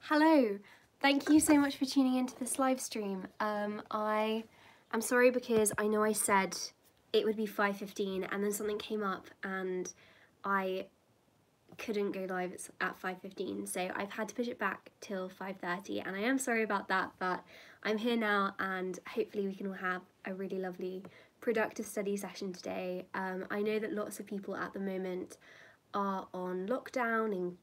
Hello, thank you so much for tuning into this live stream. I am sorry because I know I said it would be 5:15 and then something came up and I couldn't go live at 5:15, so I've had to push it back till 5:30, and I am sorry about that, but I'm here now and hopefully we can all have a really lovely productive study session today. I know that lots of people at the moment are on lockdown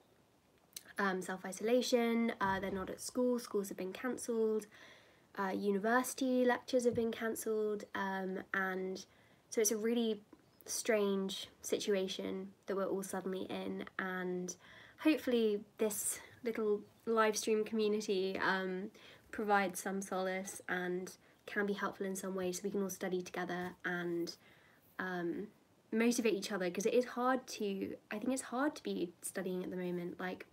and self-isolation, they're not at school, schools have been cancelled, university lectures have been cancelled, and so it's a really strange situation that we're all suddenly in, and hopefully this little live stream community provides some solace and can be helpful in some way so we can all study together and motivate each other, because it is hard to, I think it's hard to be studying at the moment. Like,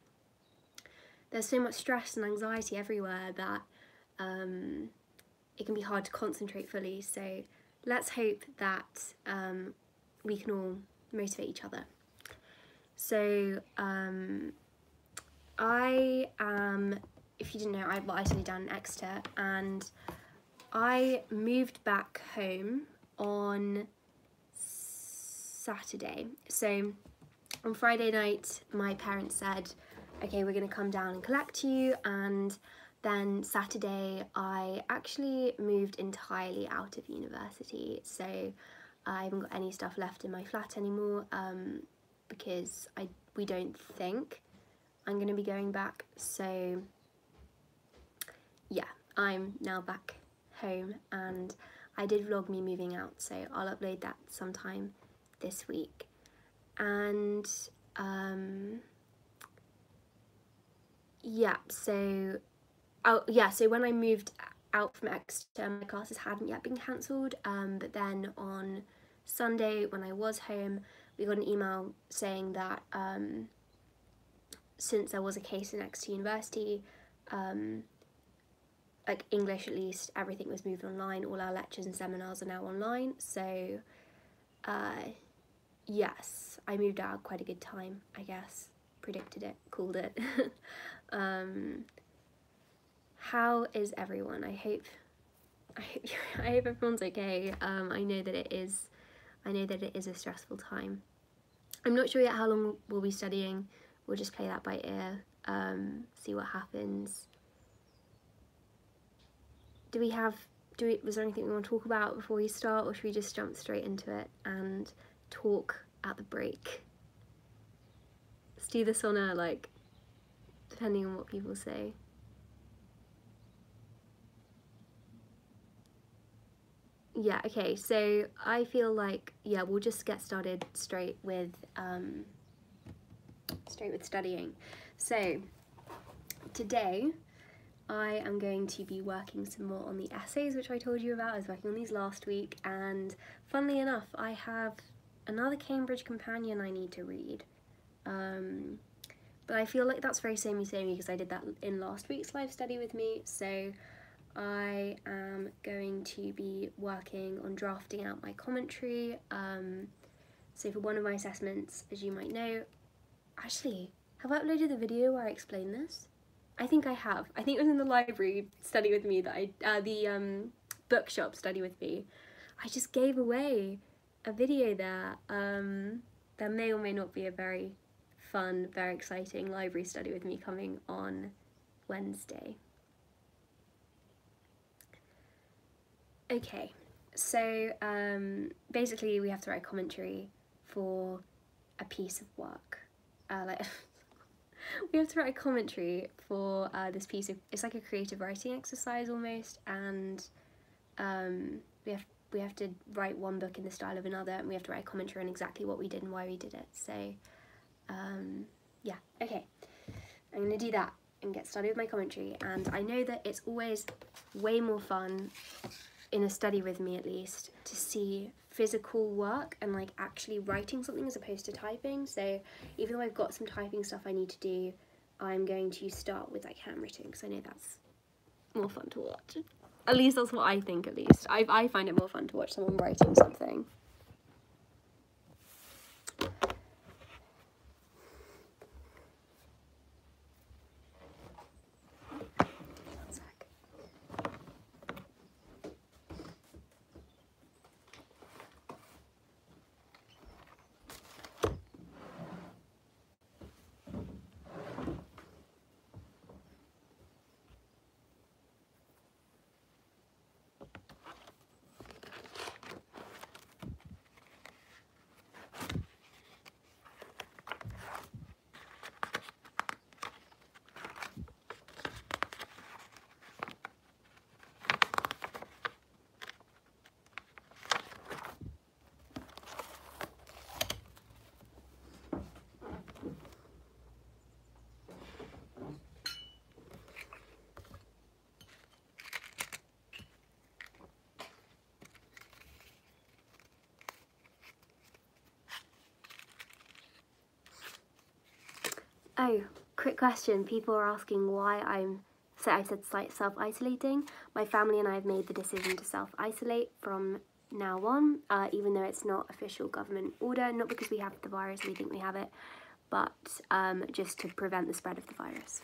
there's so much stress and anxiety everywhere that it can be hard to concentrate fully, so let's hope that we can all motivate each other. So I am, if you didn't know, I studied down in Exeter, and I moved back home on Saturday. So on Friday night my parents said, okay, we're going to come down and collect you, and then Saturday I actually moved entirely out of university, so I haven't got any stuff left in my flat anymore, because we don't think I'm going to be going back. So yeah, I'm now back home, and I did vlog me moving out, so I'll upload that sometime this week. And yeah, so so when I moved out from Exeter, my classes hadn't yet been cancelled, but then on Sunday when I was home, we got an email saying that since there was a case in Exeter University, like English at least, everything was moved online, all our lectures and seminars are now online, so yes, I moved out at quite a good time, I guess. Predicted it, called it. How is everyone? I hope everyone's okay. I know that it is a stressful time. I'm not sure yet how long we'll be studying. We'll just play that by ear, see what happens. Was there anything we want to talk about before we start, or should we just jump straight into it and talk at the break? Let's do this on a, like, depending on what people say. Yeah, okay, so I feel like, yeah, we'll just get started straight with studying. So today I am going to be working some more on the essays which I told you about. I was working on these last week, and funnily enough I have another Cambridge companion I need to read, but I feel like that's very samey because I did that in last week's live study with me, so I am going to be working on drafting out my commentary. So for one of my assessments, as you might know, actually, have I uploaded the video where I explain this? I think I have. I think it was in the library study with me that the bookshop study with me. I just gave away a video there. There may or may not be a very fun, very exciting library study with me coming on Wednesday. Okay, so basically we have to write commentary for a piece of work. We have to write a commentary for this piece of, it's like a creative writing exercise almost, and we have to write one book in the style of another, and we have to write a commentary on exactly what we did and why we did it. So yeah, okay, I'm gonna do that and get started with my commentary. And I know that it's always way more fun, in a study with me at least, to see physical work and like actually writing something as opposed to typing. So even though I've got some typing stuff I need to do, I'm going to start with like handwriting, because I know that's more fun to watch. At least that's what I think, at least. I find it more fun to watch someone writing something. Oh, quick question. People are asking why I said self-isolating. My family and I have made the decision to self-isolate from now on, even though it's not official government order, not because we have the virus, we think we have it, but just to prevent the spread of the virus.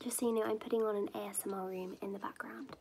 Just so you know, I'm putting on an ASMR room in the background.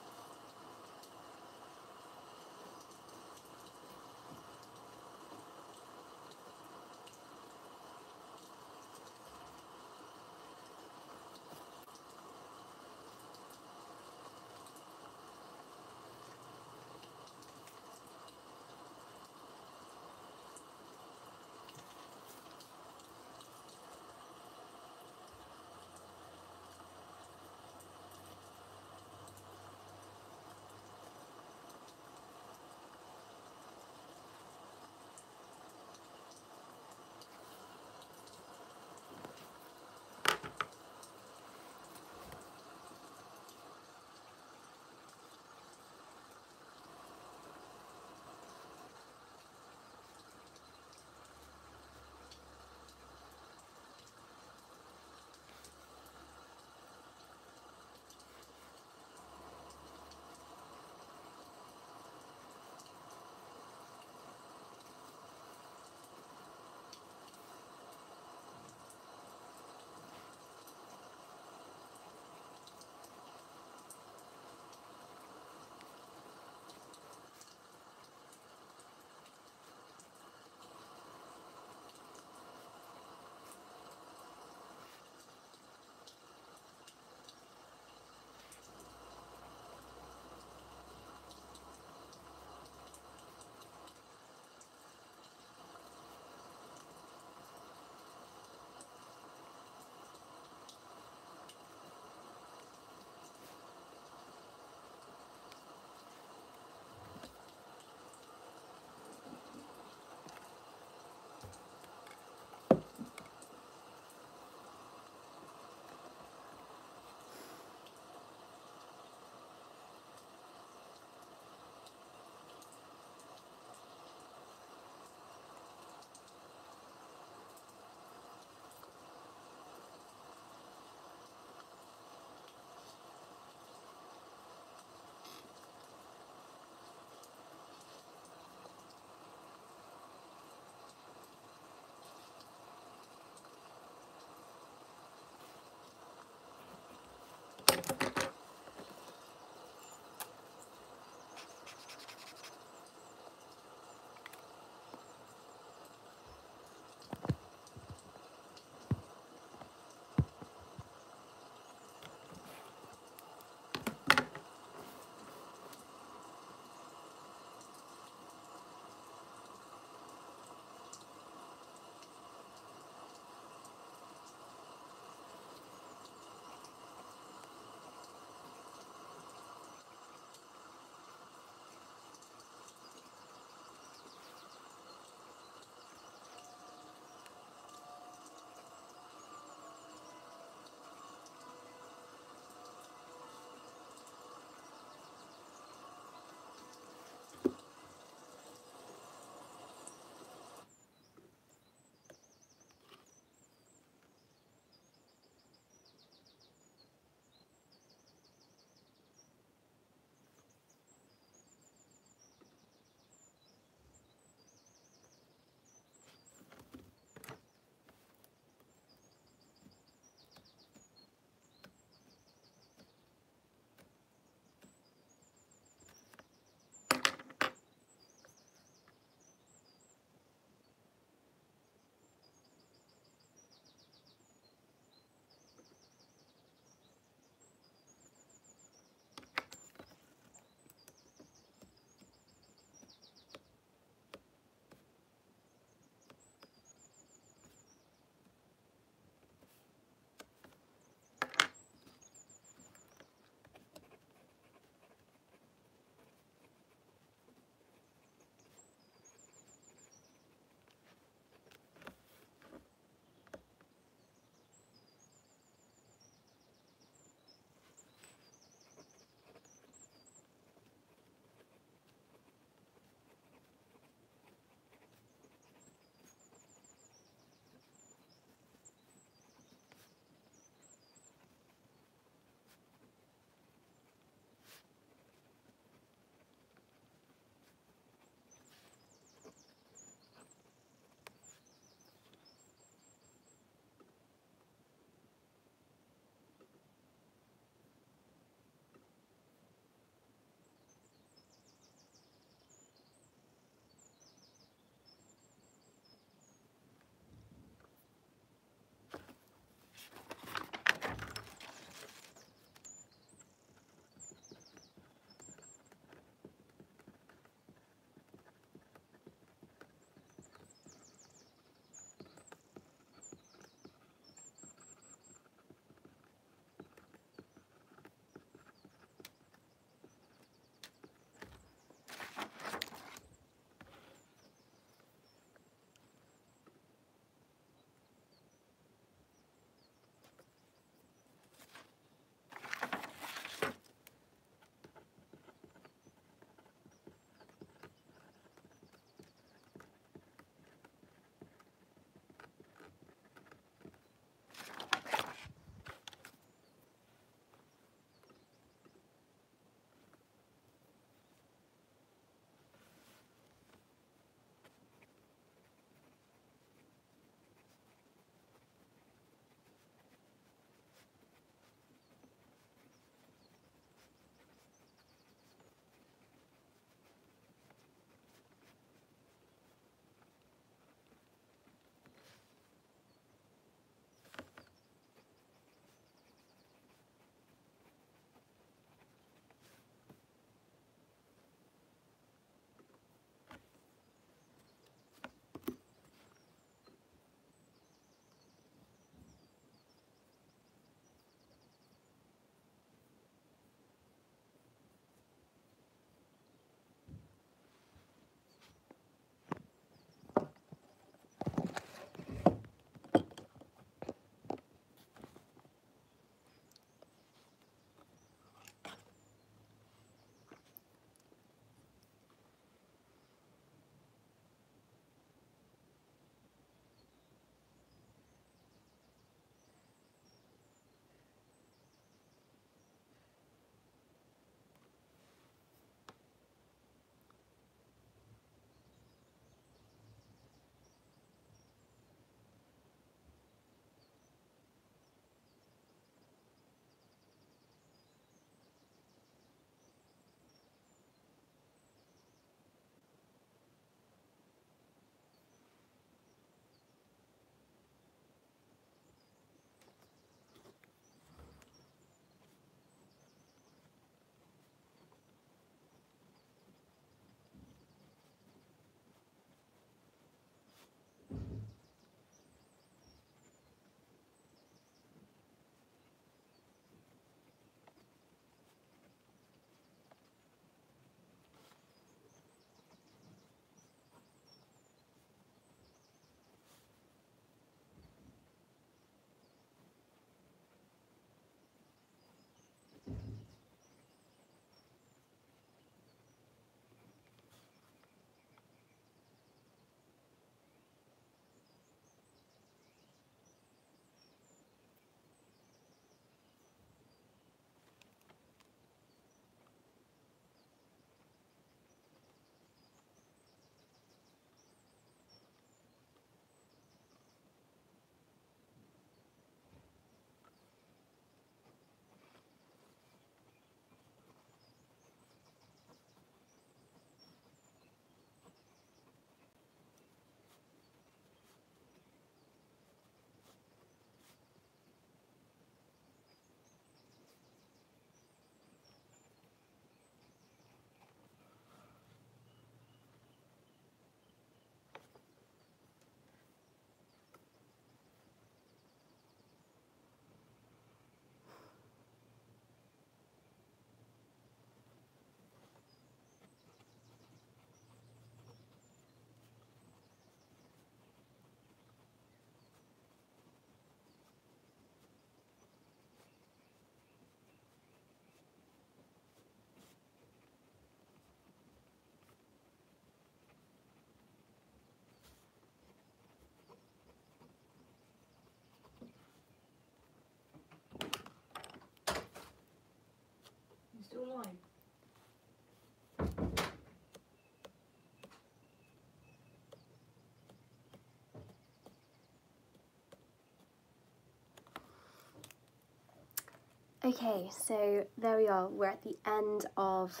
Okay, so there we are. We're at the end of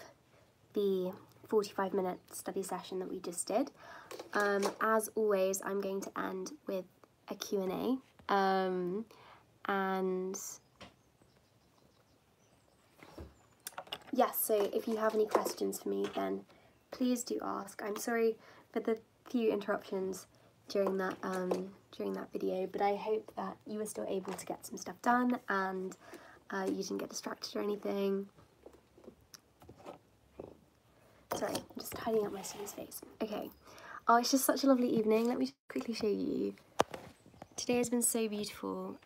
the 45-minute study session that we just did. As always, I'm going to end with a Q&A. And yes, so if you have any questions for me, then please do ask. I'm sorry for the few interruptions during that video, but I hope that you were still able to get some stuff done and you didn't get distracted or anything. Sorry, I'm just tidying up my study space. Okay. Oh, it's just such a lovely evening. Let me just quickly show you. Today has been so beautiful.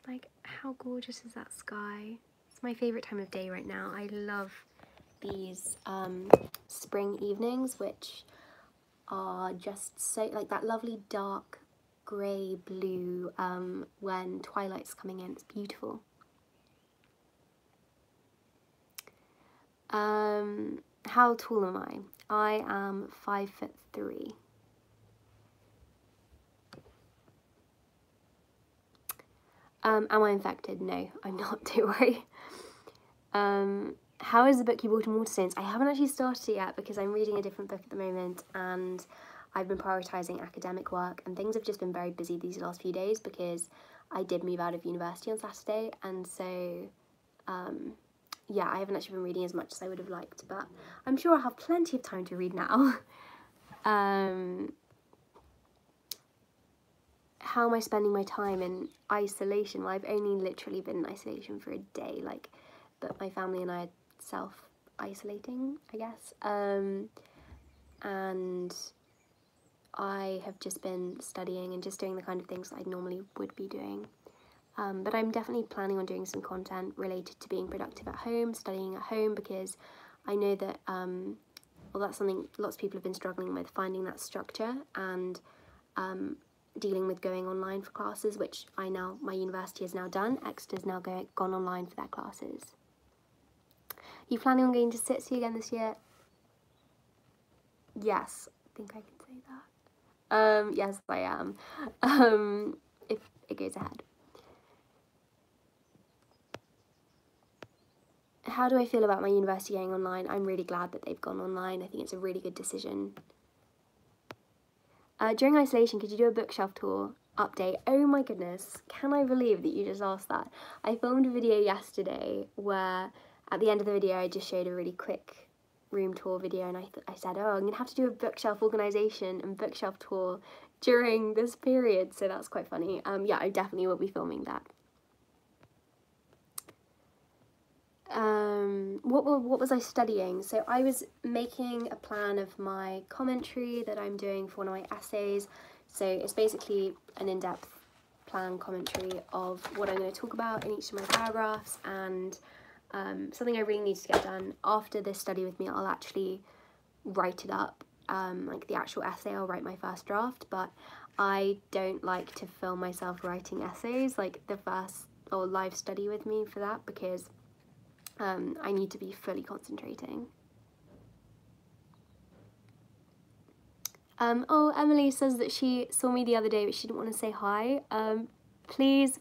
Like, how gorgeous is that sky? It's my favourite time of day right now. I love these spring evenings, which are just so, like, that lovely dark grey blue when twilight's coming in. It's beautiful. How tall am I? I am 5'3". Am I infected? No, I'm not, don't worry. How is the book you bought in Waterstones? I haven't actually started it yet because I'm reading a different book at the moment and I've been prioritising academic work, and things have just been very busy these last few days because I did move out of university on Saturday, and so yeah, I haven't actually been reading as much as I would have liked, but I'm sure I'll have plenty of time to read now. How am I spending my time in isolation? Well, I've only literally been in isolation for a day, like, but my family and I are self-isolating, I guess. And I have just been studying and just doing the kind of things that I normally would be doing. But I'm definitely planning on doing some content related to being productive at home, studying at home, because I know that, well, that's something lots of people have been struggling with, finding that structure and dealing with going online for classes, which my university has now done. Exeter's now gone online for their classes. Are you planning on going to SITSI again this year? Yes, I think I can say that. Yes, I am. If it goes ahead. How do I feel about my university going online? I'm really glad that they've gone online. I think it's a really good decision. During isolation, could you do a bookshelf tour update? Oh my goodness, can I believe that you just asked that? I filmed a video yesterday where at the end of the video I just showed a really quick room tour video, and I said, oh, I'm going to have to do a bookshelf organisation and bookshelf tour during this period, so that's quite funny. Yeah, I definitely will be filming that. What was I studying? So I was making a plan of my commentary that I'm doing for one of my essays. So it's basically an in-depth plan commentary of what I'm going to talk about in each of my paragraphs, and something I really need to get done after this study with me. I'll actually write it up, like the actual essay. I'll write my first draft, but I don't like to film myself writing essays, like the first or live study with me for that, because I need to be fully concentrating. Oh, Emily says that she saw me the other day but she didn't want to say hi. Please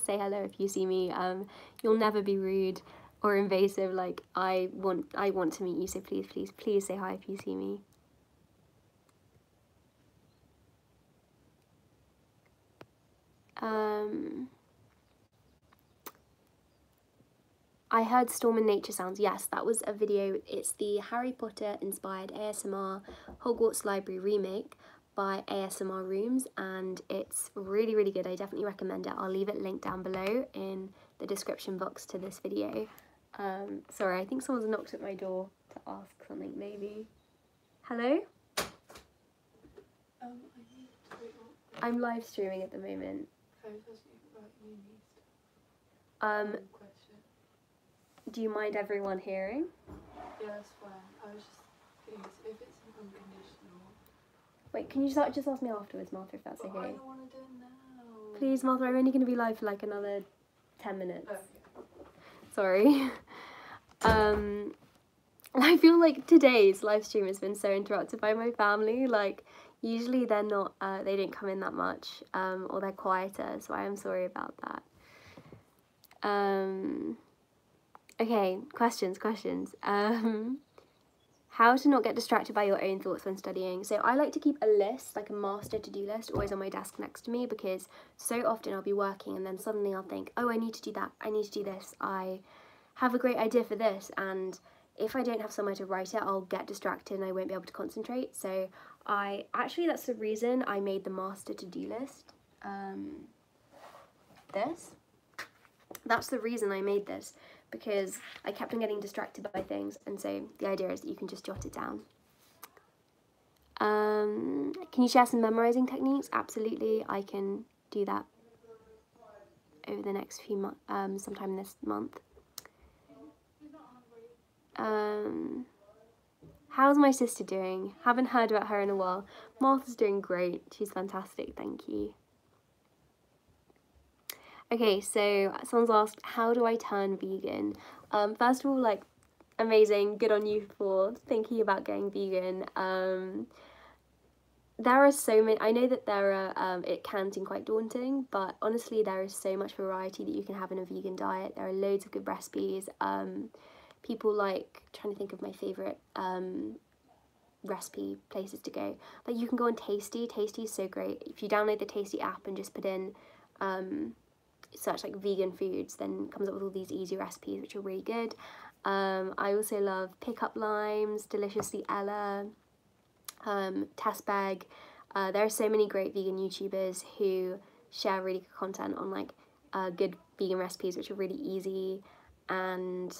say hello if you see me. You'll never be rude or invasive. Like, I want to meet you, so please say hi if you see me. I heard Storm and Nature Sounds. Yes, that was a video. It's the Harry Potter inspired ASMR Hogwarts Library remake by ASMR Rooms, and it's really, really good. I definitely recommend it. I'll leave it linked down below in the description box to this video. Sorry, I think someone's knocked at my door to ask something, maybe. Hello? I'm live streaming at the moment. Do you mind everyone hearing? Yeah, that's fine. I was just thinking, if it's an unconditional... Wait, can you just ask me afterwards, Martha, if that's okay? I don't want to do it now. Please, Martha, I'm only going to be live for like another 10 minutes. Okay. Sorry. I feel like today's live stream has been so interrupted by my family. Like, usually they're not, they don't come in that much, or they're quieter, so I am sorry about that. Okay, questions. How to not get distracted by your own thoughts when studying. So I like to keep a list, like a master to-do list, always on my desk next to me, because so often I'll be working and then suddenly I'll think, oh, I need to do that, I need to do this, I have a great idea for this, and if I don't have somewhere to write it, I'll get distracted and I won't be able to concentrate. So that's the reason I made the master to-do list. That's the reason I made this, because I kept on getting distracted by things, and so the idea is that you can just jot it down. Can you share some memorising techniques? Absolutely, I can do that over the next few months, sometime this month. How's my sister doing? Haven't heard about her in a while. Martha's doing great, she's fantastic, thank you. Okay, so someone's asked, how do I turn vegan? First of all, like, amazing, good on you for thinking about getting vegan. There are so many, I know that there are, it can seem quite daunting, but honestly there is so much variety that you can have in a vegan diet. There are loads of good recipes. People like, trying to think of my favourite recipe places to go. Like, you can go on Tasty. Tasty is so great. If you download the Tasty app and just put in, search like vegan foods, then it comes up with all these easy recipes which are really good. I also love Pickup Limes, Deliciously Ella, Testbag. There are so many great vegan YouTubers who share really good content on like good vegan recipes which are really easy, and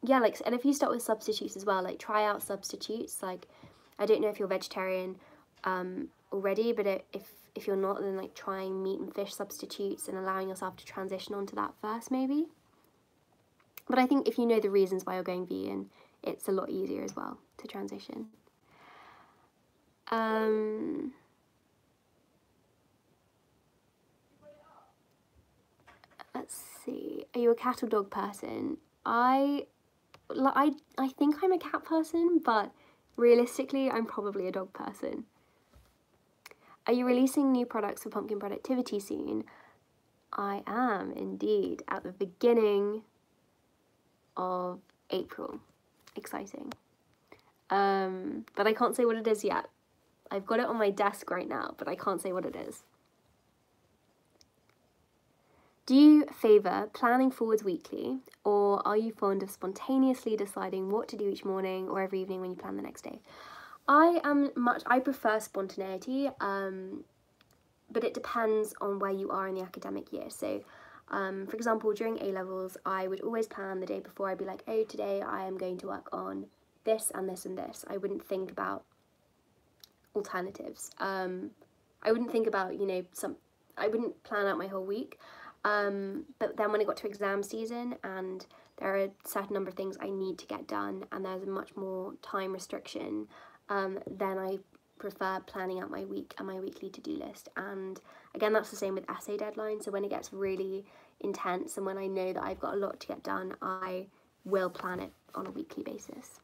yeah, like, and if you start with substitutes as well, like try out substitutes. Like, I don't know if you're vegetarian already, but if you're not, then like trying meat and fish substitutes and allowing yourself to transition onto that first maybe. But I think if you know the reasons why you're going vegan, it's a lot easier as well to transition. Let's see, are you a cat or dog person? I think I'm a cat person, but realistically I'm probably a dog person. Are you releasing new products for Pumpkin Productivity soon? I am indeed, at the beginning of April. Exciting. But I can't say what it is yet. I've got it on my desk right now, but I can't say what it is. Do you favour planning forwards weekly, or are you fond of spontaneously deciding what to do each morning or every evening when you plan the next day? I prefer spontaneity, but it depends on where you are in the academic year. So, for example, during A-levels, I would always plan the day before. I'd be like, oh, today I am going to work on this and this and this. I wouldn't think about alternatives. I wouldn't think about, you know, I wouldn't plan out my whole week. But then when it got to exam season and there are a certain number of things I need to get done and there's a much more time restriction, then I prefer planning out my week and my weekly to-do list. And again, that's the same with essay deadlines. So when it gets really intense and when I know that I've got a lot to get done, I will plan it on a weekly basis.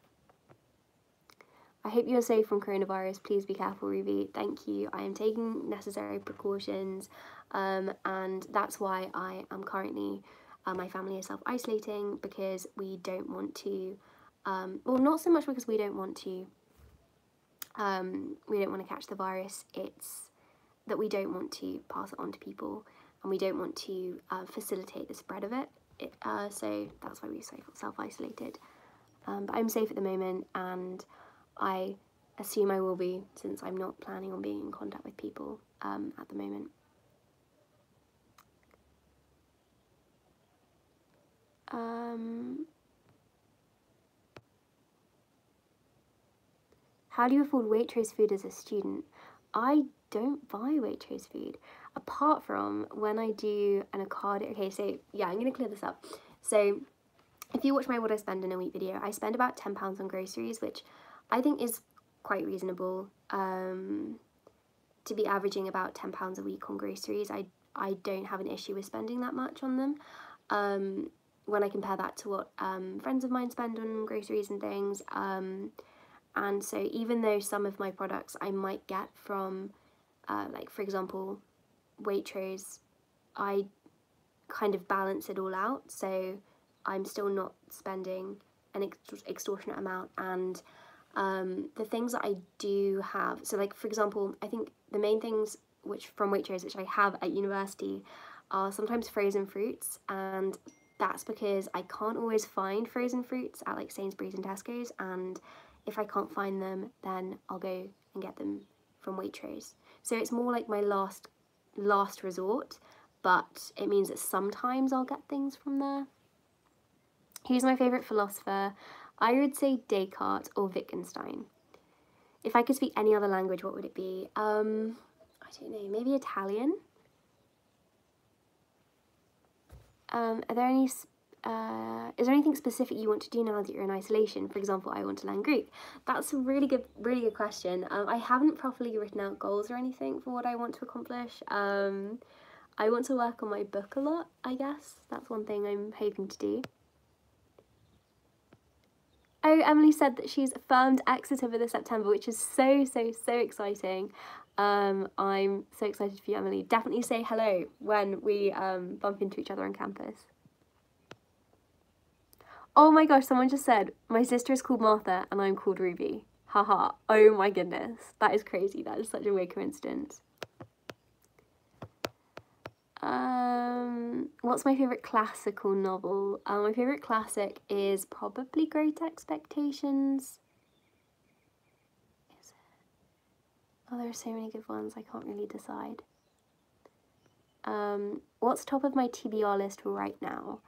I hope you're safe from coronavirus. Please be careful, Ruby. Thank you. I am taking necessary precautions, and that's why I am currently, my family is self-isolating, because we don't want to, well, not so much because we don't want to catch the virus, it's that we don't want to pass it on to people, and we don't want to facilitate the spread of it. So that's why we're self-isolated. But I'm safe at the moment, and I assume I will be, since I'm not planning on being in contact with people at the moment. How do you afford Waitress food as a student? I don't buy Waitress food, apart from when I do an Ocado. Okay, so yeah, I'm going to clear this up. So if you watch my What I Spend in a Week video, I spend about £10 on groceries, which I think is quite reasonable. To be averaging about £10 a week on groceries, I don't have an issue with spending that much on them. When I compare that to what friends of mine spend on groceries and things. And so even though some of my products I might get from, like for example, Waitrose, I kind of balance it all out, so I'm still not spending an extortionate amount. And the things that I do have, so like for example, I think the main things from Waitress which I have at university are sometimes frozen fruits, and that's because I can't always find frozen fruits at like Sainsbury's and Tesco's, and if I can't find them, then I'll go and get them from Waitrose. So it's more like my last resort, but it means that sometimes I'll get things from there. Who's my favourite philosopher? I would say Descartes or Wittgenstein. If I could speak any other language, what would it be? I don't know, maybe Italian? Are there any... is there anything specific you want to do now that you're in isolation? For example, I want to learn Greek. That's a really good question. I haven't properly written out goals or anything for what I want to accomplish. I want to work on my book a lot, I guess. That's one thing I'm hoping to do. Oh, Emily said that she's affirmed Exeter for this September, which is so exciting. I'm so excited for you, Emily. Definitely say hello when we bump into each other on campus. Oh my gosh, someone just said, my sister is called Martha and I'm called Ruby. Haha. Oh my goodness. That is crazy. That is such a weird coincidence. What's my favourite classical novel? My favourite classic is probably Great Expectations. Is it? Oh, there are so many good ones, I can't really decide. What's top of my TBR list right now?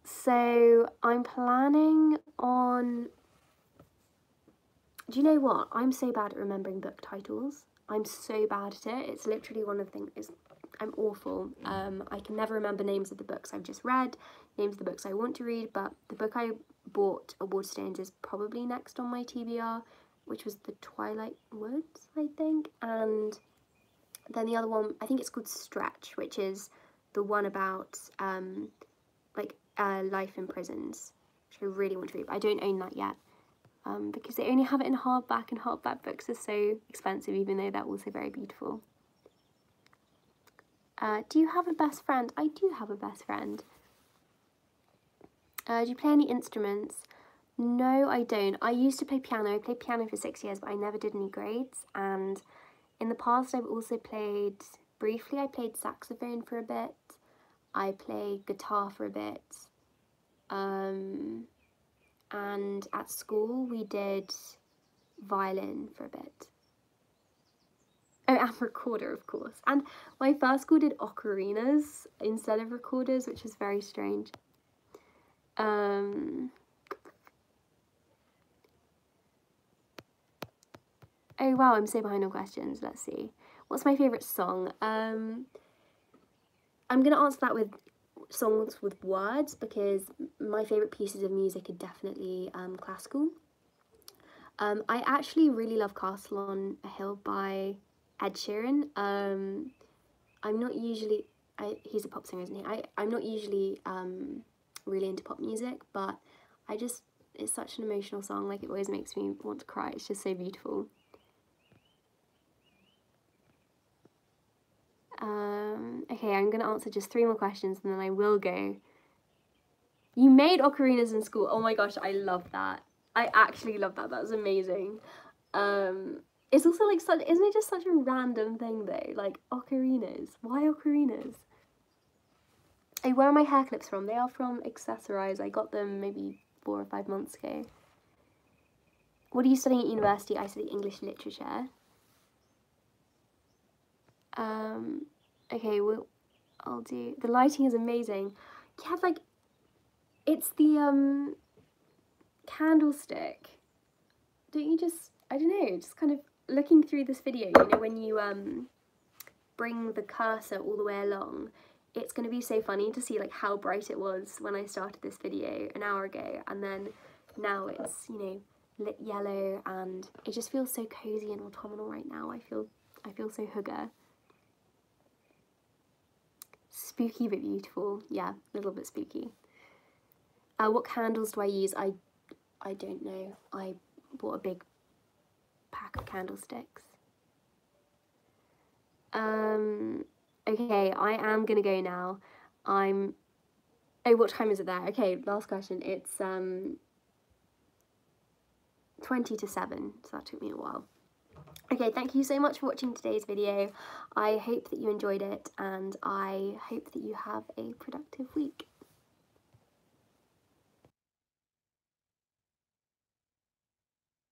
So I'm planning on... Do you know what? I'm so bad at remembering book titles. I'm so bad at it. It's literally one of the things... I'm awful. I can never remember names of the books I've just read, names of the books I want to read, but the book I bought at Waterstones is probably next on my TBR, which was The Twilight Woods, I think. And then the other one, I think it's called Stretch, which is the one about life in prisons, which I really want to read, but I don't own that yet. Because they only have it in hardback, and hardback books are so expensive, even though they're also very beautiful. Do you have a best friend? I do have a best friend. Do you play any instruments? No, I don't. I used to play piano. I played piano for 6 years, but I never did any grades. And in the past, I've also played, briefly, I played saxophone for a bit. I played guitar for a bit. And at school, we did violin for a bit. Oh, and recorder, of course. And my first school did ocarinas instead of recorders, which is very strange. Oh wow, I'm so behind on questions. Let's see. What's my favourite song? I'm going to answer that with songs with words, because my favourite pieces of music are definitely classical. I actually really love Castle on a Hill by Ed Sheeran. I'm not usually, he's a pop singer, isn't he? I'm not usually really into pop music, but it's such an emotional song. Like, it always makes me want to cry. It's just so beautiful. Okay, I'm going to answer just 3 more questions and then I will go. You made ocarinas in school. Oh my gosh, I love that. I actually love that. That was amazing. It's also like such, isn't it just such a random thing though? Like, ocarinas. Why ocarinas? Hey, where are my hair clips from? They are from Accessorize. I got them maybe 4 or 5 months ago. What are you studying at university? I study English literature. Okay, well, I'll do... The lighting is amazing. Yeah, like, it's the, candlestick. Don't you just... I don't know, just kind of looking through this video, you know, when you, bring the cursor all the way along, it's going to be so funny to see, like, how bright it was when I started this video an hour ago, and then now it's, you know, lit yellow, and it just feels so cozy and autumnal right now. I feel so hygge. Spooky but beautiful. Yeah, a little bit spooky. What candles do I use? I don't know. I bought a big pack of candlesticks. Okay, I am gonna go now. Oh, what time is it there? Okay, last question. It's 20 to 7, so that took me a while. Okay, thank you so much for watching today's video. I hope that you enjoyed it, and I hope that you have a productive week.